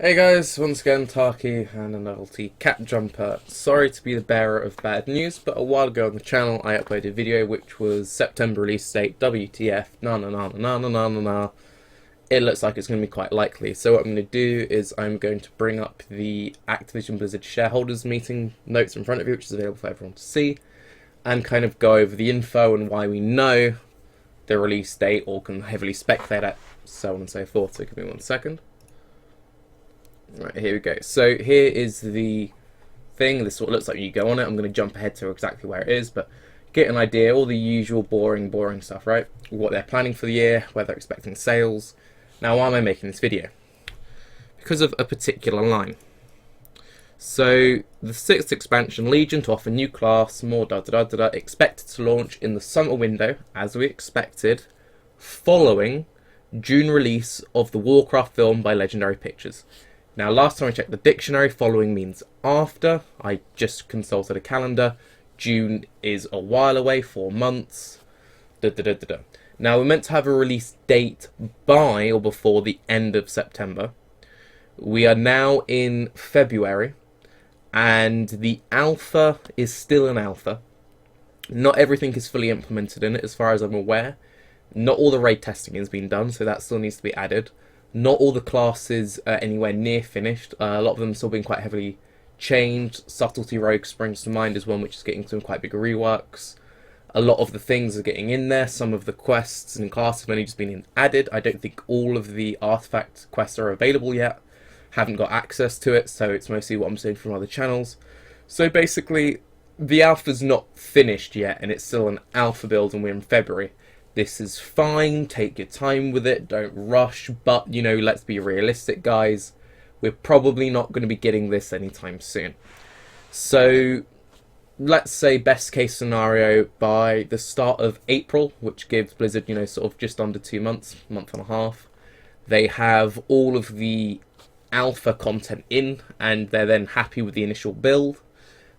Hey guys, once again Tarke and a novelty cat jumper. Sorry to be the bearer of bad news, but a while ago on the channel I uploaded a video which was September release date, WTF, na na na na na na na na. It looks like it's going to be quite likely, so what I'm going to do is I'm going to bring up the Activision Blizzard shareholders meeting notes in front of you, which is available for everyone to see, and kind of go over the info and why we know the release date or can heavily speculate at, so on and so forth. So give me 1 second. Right, here we go. So here is the thing. This is what it looks like when you go on it. I'm going to jump ahead to exactly where it is, but get an idea, all the usual boring stuff, right? What they're planning for the year, where they're expecting sales. Now, why am I making this video? Because of a particular line. So, the 6th expansion, Legion, to offer new class, more expected to launch in the summer window, as we expected, following June release of the Warcraft film by Legendary Pictures. Now, last time I checked the dictionary, following means after. I just consulted a calendar. June is a while away, 4 months. Now, we're meant to have a release date by or before the end of September. We are now in February, and the alpha is still an alpha. Not everything is fully implemented in it, as far as I'm aware. Not all the raid testing has been done, so that still needs to be added. Not all the classes are anywhere near finished. A lot of them have still been quite heavily changed. Subtlety Rogue springs to mind as one which is getting some quite big reworks. A lot of the things are getting in there. Some of the quests and classes have only just been added. I don't think all of the artifact quests are available yet. Haven't got access to it, so it's mostly what I'm seeing from other channels. So basically, the alpha's not finished yet, and it's still an alpha build, and we're in February. This is fine, take your time with it, don't rush, but, you know, let's be realistic, guys. We're probably not going to be getting this anytime soon. So, let's say best case scenario by the start of April, which gives Blizzard, you know, sort of just under 2 months, month and a half. They have all of the alpha content in, and they're then happy with the initial build.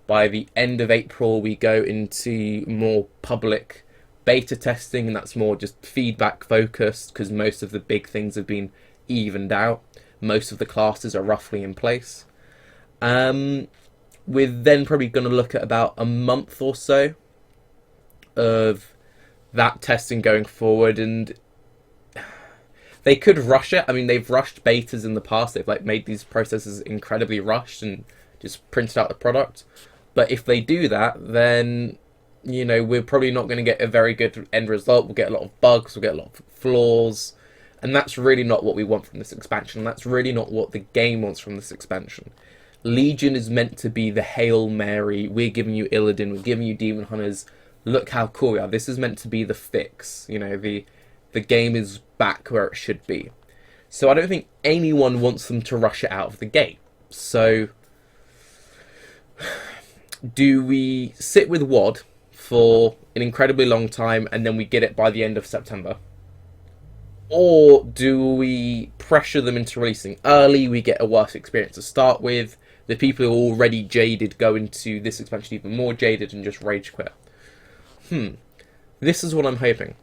By the end of April, we go into more public beta testing, and that's more just feedback focused because most of the big things have been evened out. Most of the classes are roughly in place. We're then probably going to look at about a month or so of that testing going forward, and they could rush it. I mean, they've rushed betas in the past. They've like made these processes incredibly rushed and just printed out the product. But if they do that, then, you know, we're probably not going to get a very good end result. We'll get a lot of bugs, we'll get a lot of flaws, and that's really not what we want from this expansion. That's really not what the game wants from this expansion. Legion is meant to be the Hail Mary, we're giving you Illidan, we're giving you Demon Hunters, look how cool we are. This is meant to be the fix, you know, the game is back where it should be. So I don't think anyone wants them to rush it out of the gate. So, do we sit with WoD for an incredibly long time and then we get it by the end of September? Or do we pressure them into releasing early, we get a worse experience to start with, the people who are already jaded go into this expansion even more jaded and just rage quit? This is what I'm hoping.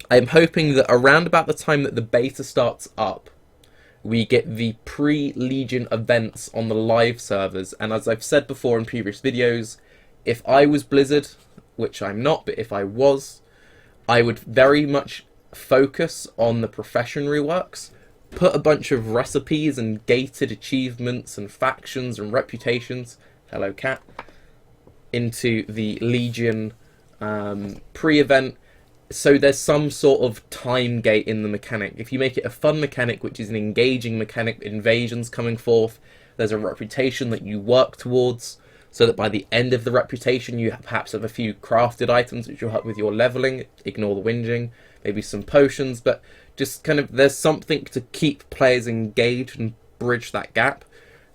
I'm hoping that around about the time that the beta starts up, we get the pre-Legion events on the live servers, and as I've said before in previous videos, if I was Blizzard, which I'm not, but if I was, I would very much focus on the profession reworks, put a bunch of recipes and gated achievements and factions and reputations, hello cat, into the Legion pre-event, so there's some sort of time gate in the mechanic. If you make it a fun mechanic, which is an engaging mechanic, invasions coming forth, there's a reputation that you work towards, so that by the end of the reputation you perhaps have a few crafted items which will help with your leveling, ignore the whinging, maybe some potions, but just kind of there's something to keep players engaged and bridge that gap.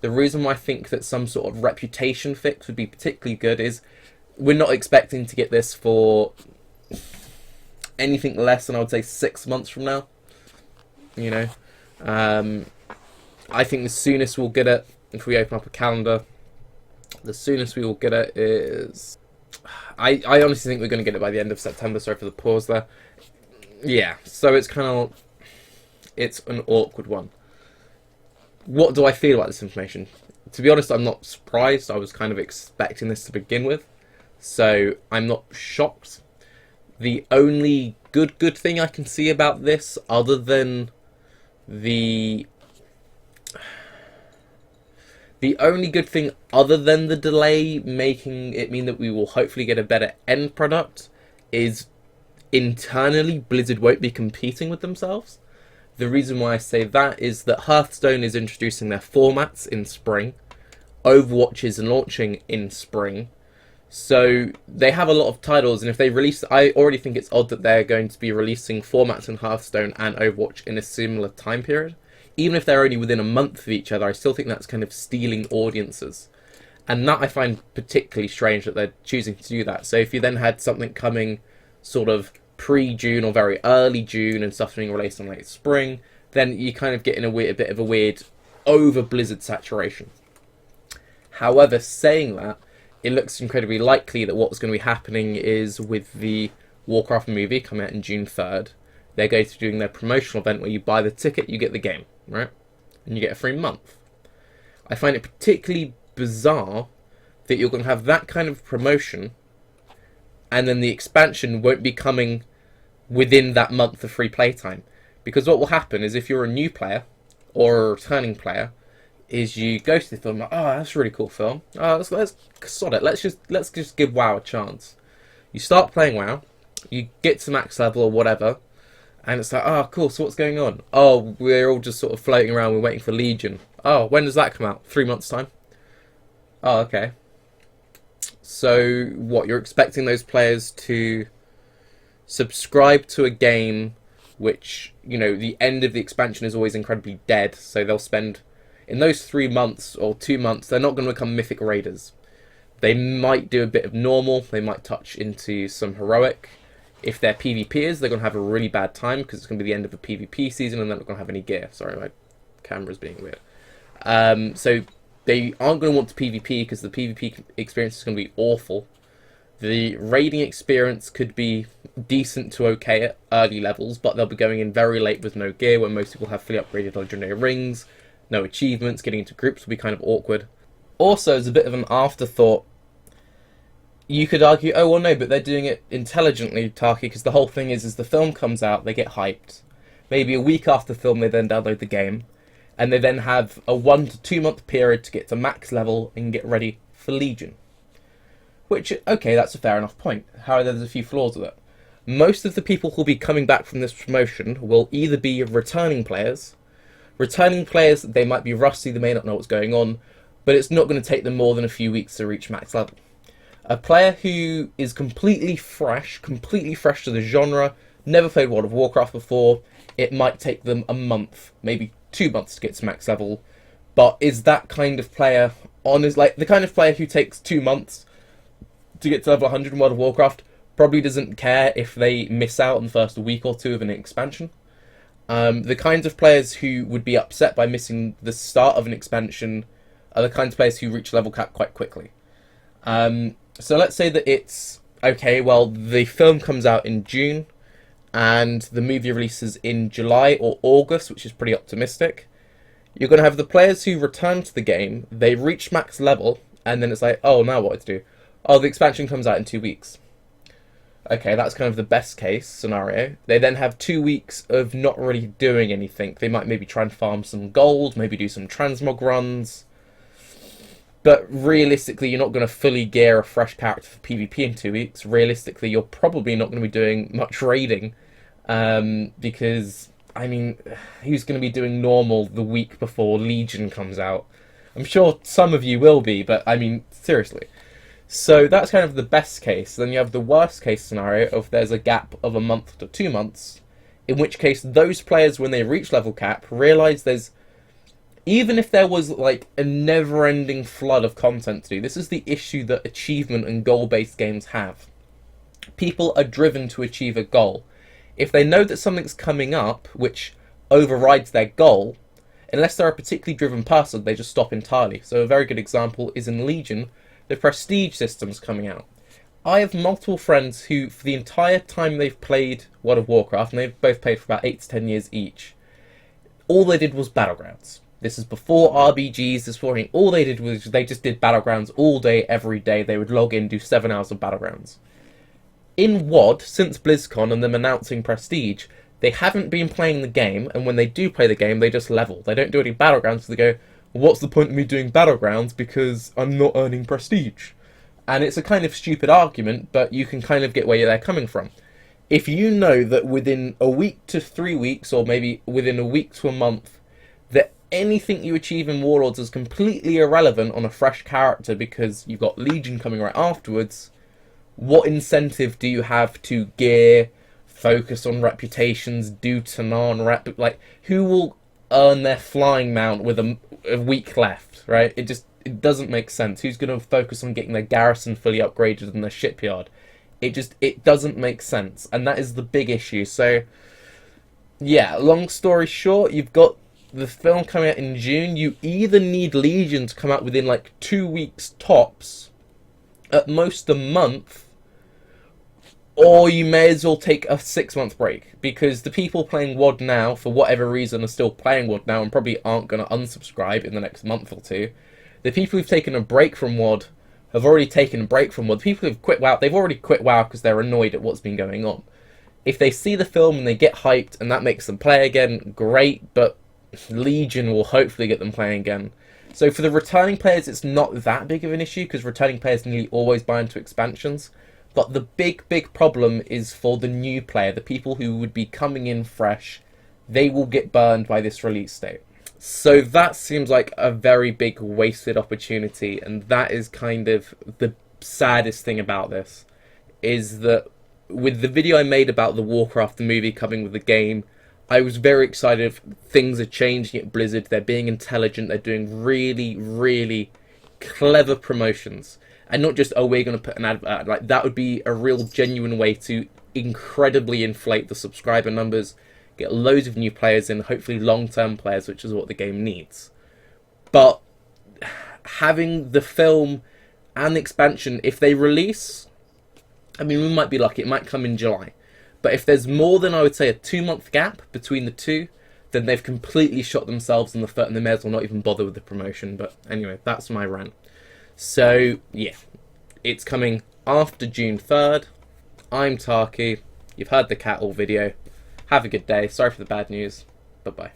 The reason why I think that some sort of reputation fix would be particularly good is we're not expecting to get this for anything less than, I would say, 6 months from now. You know, I think the soonest we'll get it, if we open up a calendar, the soonest we will get it is, I honestly think we're going to get it by the end of September. Sorry for the pause there. Yeah, so it's kind of, it's an awkward one. what do I feel about this information? To be honest, I'm not surprised. I was kind of expecting this to begin with, so I'm not shocked. The only good thing I can see about this, other than the only good thing other than the delay making it mean that we will hopefully get a better end product, is internally Blizzard won't be competing with themselves. The reason why I say that is that Hearthstone is introducing their formats in spring. Overwatch is launching in spring. So they have a lot of titles, and if they release... I already think it's odd that they're going to be releasing formats in Hearthstone and Overwatch in a similar time period. Even if they're only within a month of each other, I still think that's kind of stealing audiences. And that I find particularly strange that they're choosing to do that. So if you then had something coming sort of pre-June or very early June and stuff being released in late spring, then you kind of get in a bit of a weird over-Blizzard saturation. However, saying that, it looks incredibly likely that what's going to be happening is with the Warcraft movie coming out in June 3rd, they're going to be doing their promotional event where you buy the ticket, you get the game, right? And you get a free month. I find it particularly bizarre that you're going to have that kind of promotion and then the expansion won't be coming within that month of free playtime. Because what will happen is if you're a new player or a returning player, is you go to the film like, oh, that's a really cool film. Oh, let's sod it. Let's just give WoW a chance. You start playing WoW, you get to max level or whatever, and it's like, oh, cool. So what's going on? Oh, we're all just sort of floating around. We're waiting for Legion. Oh, when does that come out? 3 months' time. Oh, okay. So what? You're expecting those players to subscribe to a game which, you know, the end of the expansion is always incredibly dead. So they'll spend, in those 3 months or 2 months, they're not going to become Mythic Raiders. They might do a bit of normal. They might touch into some heroic. If they're PvPers, they're going to have a really bad time because it's going to be the end of the PvP season and they're not going to have any gear. Sorry, my camera's being weird. So they aren't going to want to PvP because the PvP experience is going to be awful. The raiding experience could be decent to okay at early levels, but they'll be going in very late with no gear, where most people have fully upgraded legendary rings, no achievements. Getting into groups will be kind of awkward. Also, as a bit of an afterthought, you could argue, oh, well, no, but they're doing it intelligently, Tarke, because the whole thing is the film comes out, they get hyped. Maybe a week after the film, they then download the game, and they then have a 1 to 2 month period to get to max level and get ready for Legion. Which, okay, that's a fair enough point. However, there's a few flaws with it. Most of the people who'll be coming back from this promotion will either be returning players. Returning players, they might be rusty, they may not know what's going on, but it's not going to take them more than a few weeks to reach max level. A player who is completely fresh to the genre, never played World of Warcraft before, it might take them a month, maybe 2 months to get to max level. But is that kind of player like the kind of player who takes 2 months to get to level 100 in World of Warcraft probably doesn't care if they miss out on the first week or two of an expansion. The kinds of players who would be upset by missing the start of an expansion are the kinds of players who reach level cap quite quickly. So let's say that it's, okay, well, the film comes out in June, and the movie releases in July or August, which is pretty optimistic. You're going to have the players who return to the game, they reach max level, and then it's like, oh, now what to do? Oh, the expansion comes out in 2 weeks. Okay, that's kind of the best case scenario. They then have 2 weeks of not really doing anything. They might maybe try and farm some gold, maybe do some transmog runs. But realistically, you're not going to fully gear a fresh character for PvP in 2 weeks. Realistically, you're probably not going to be doing much raiding. Because, I mean, who's going to be doing normal the week before Legion comes out? I'm sure some of you will be, but, I mean, seriously. So that's kind of the best case. Then you have the worst case scenario of there's a gap of a month to 2 months. In which case, those players, when they reach level cap, realise there's... Even if there was, like, a never-ending flood of content to do, this is the issue that achievement and goal-based games have. People are driven to achieve a goal. If they know that something's coming up which overrides their goal, unless they're a particularly driven person, they just stop entirely. So a very good example is in Legion, the prestige system's coming out. I have multiple friends who, for the entire time they've played World of Warcraft, and they've both played for about 8 to 10 years each, all they did was Battlegrounds. This is before RBGs, this before all they did was they just did Battlegrounds all day, every day. They would log in, do 7 hours of Battlegrounds. In WoD, since BlizzCon and them announcing Prestige, they haven't been playing the game, and when they do play the game, they just level. They don't do any Battlegrounds, so they go, well, what's the point of me doing Battlegrounds because I'm not earning Prestige? And it's a kind of stupid argument, but you can kind of get where they're coming from. If you know that within a week to 3 weeks, or maybe within a week to a month, that anything you achieve in Warlords is completely irrelevant on a fresh character because you've got Legion coming right afterwards, what incentive do you have to gear, focus on reputations, do Tanan rep? Like, who will earn their flying mount with a week left, right? It doesn't make sense. Who's going to focus on getting their garrison fully upgraded in their shipyard? It doesn't make sense, and that is the big issue. So, yeah, long story short, you've got the film coming out in June. You either need Legion to come out within like 2 weeks tops, at most a month, or you may as well take a 6-month break, because the people playing WoD now, for whatever reason, are still playing WoD now and probably aren't going to unsubscribe in the next month or two. The people who've taken a break from WoD have already taken a break from WoD. The people who've quit WoW, they've already quit WoW because they're annoyed at what's been going on. If they see the film and they get hyped and that makes them play again, great, but Legion will hopefully get them playing again. So for the returning players, it's not that big of an issue because returning players nearly always buy into expansions. But the big problem is for the new player, the people who would be coming in fresh. They will get burned by this release date. So that seems like a very big wasted opportunity, and that is kind of the saddest thing about this, is that with the video I made about the Warcraft the movie coming with the game, I was very excited. Things are changing at Blizzard. They're being intelligent. They're doing really clever promotions. And not just, oh, we're going to put an advert. Like, that would be a real genuine way to incredibly inflate the subscriber numbers, get loads of new players in, hopefully long-term players, which is what the game needs. But having the film and the expansion, if they release, I mean, we might be lucky. It might come in July. But if there's more than, I would say, a 2-month gap between the two, then they've completely shot themselves in the foot and they may as well not even bother with the promotion. But anyway, that's my rant. So, yeah, it's coming after June 3rd. I'm Tarke. You've heard the Cattle video. Have a good day. Sorry for the bad news. Bye-bye.